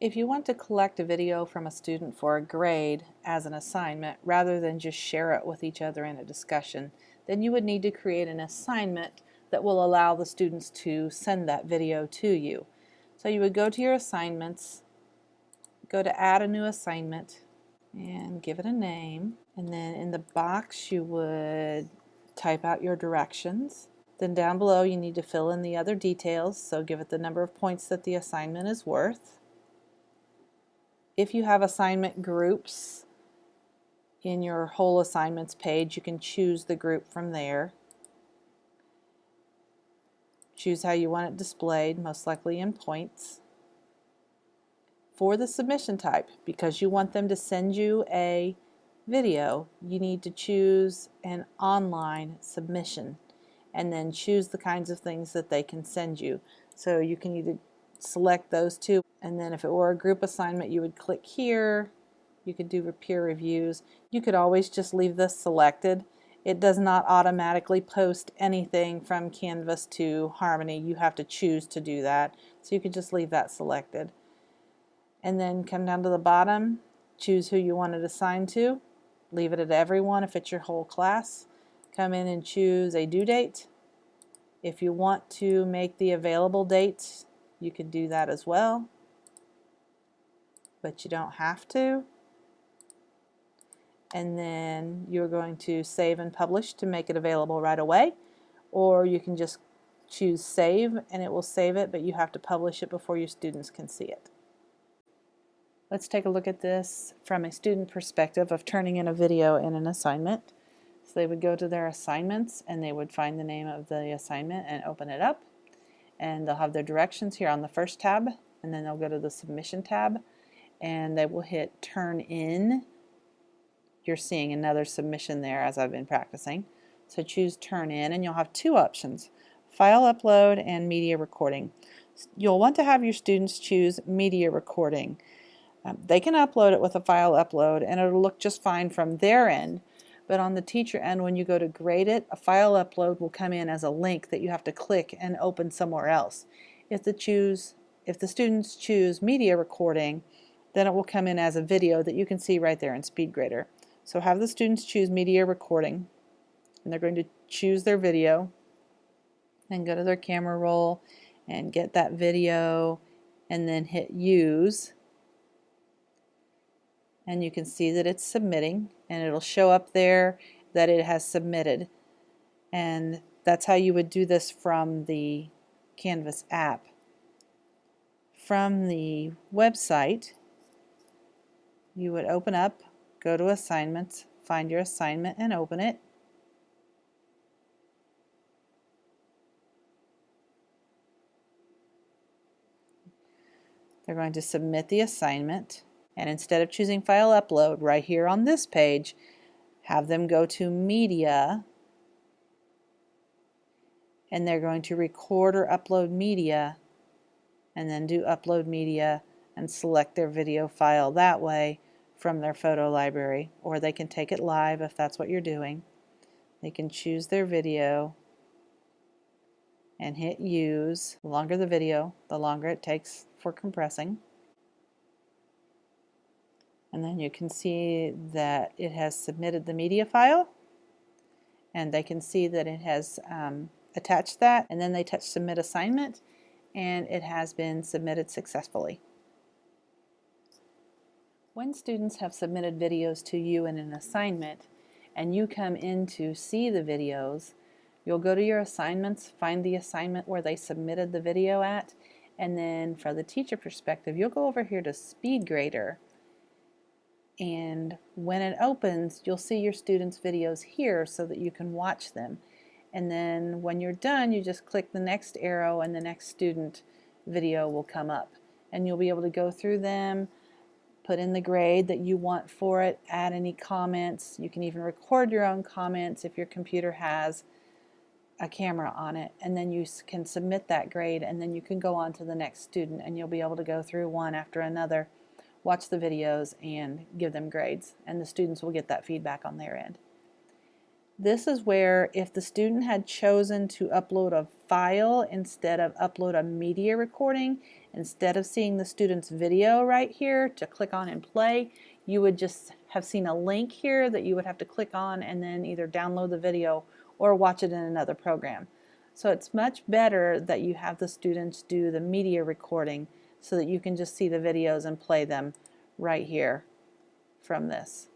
If you want to collect a video from a student for a grade as an assignment rather than just share it with each other in a discussion, then you would need to create an assignment that will allow the students to send that video to you. So you would go to your assignments, go to add a new assignment and give it a name, and then in the box you would type out your directions. Then down below you need to fill in the other details, so give it the number of points that the assignment is worth. If you have assignment groups in your whole assignments page, you can choose the group from there. Choose how you want it displayed, most likely in points. For the submission type, because you want them to send you a video, you need to choose an online submission and then choose the kinds of things that they can send you. So you can either select those two, and then if it were a group assignment you would click here. You could do peer reviews. You could always just leave this selected. It does not automatically post anything from Canvas to Harmony. You have to choose to do that, so you could just leave that selected. And then come down to the bottom, choose who you want it assigned to, leave it at everyone if it's your whole class. Come in and choose a due date. If you want to make the available dates, you can do that as well, but you don't have to. And then you're going to save and publish to make it available right away, or you can just choose save and it will save it, but you have to publish it before your students can see it. Let's take a look at this from a student perspective of turning in a video in an assignment. So they would go to their assignments and they would find the name of the assignment and open it up, and they'll have their directions here on the first tab, and then they'll go to the submission tab and they will hit turn in. You're seeing another submission there as I've been practicing. So choose turn in and you'll have two options, file upload and media recording. You'll want to have your students choose media recording. They can upload it with a file upload and it'll look just fine from their end, but on the teacher end, when you go to grade it, a file upload will come in as a link that you have to click and open somewhere else. If the students choose media recording, then it will come in as a video that you can see right there in Speedgrader. So have the students choose media recording, and they're going to choose their video and go to their camera roll and get that video and then hit use. And you can see that it's submitting, and it'll show up there that it has submitted. And that's how you would do this from the Canvas app. From the website, you would open up, go to assignments, find your assignment and open it. They're going to submit the assignment, and instead of choosing file upload right here on this page, have them go to media, and they're going to record or upload media and then do upload media and select their video file that way from their photo library, or they can take it live if that's what you're doing. They can choose their video and hit use. The longer the video, the longer it takes for compressing. And then you can see that it has submitted the media file, and they can see that it has attached that, and then they touch submit assignment and it has been submitted successfully. When students have submitted videos to you in an assignment and you come in to see the videos, you'll go to your assignments, find the assignment where they submitted the video at, and then from the teacher perspective, you'll go over here to Speedgrader, and when it opens, you'll see your students' videos here so that you can watch them. And then when you're done, you just click the next arrow and the next student video will come up, and you'll be able to go through them, put in the grade that you want for it, add any comments. You can even record your own comments if your computer has a camera on it, and then you can submit that grade, and then you can go on to the next student, and you'll be able to go through one after another, watch the videos and give them grades, and the students will get that feedback on their end. This is where if the student had chosen to upload a file instead of upload a media recording, instead of seeing the student's video right here to click on and play, you would just have seen a link here that you would have to click on and then either download the video or watch it in another program. So it's much better that you have the students do the media recording so that you can just see the videos and play them right here from this.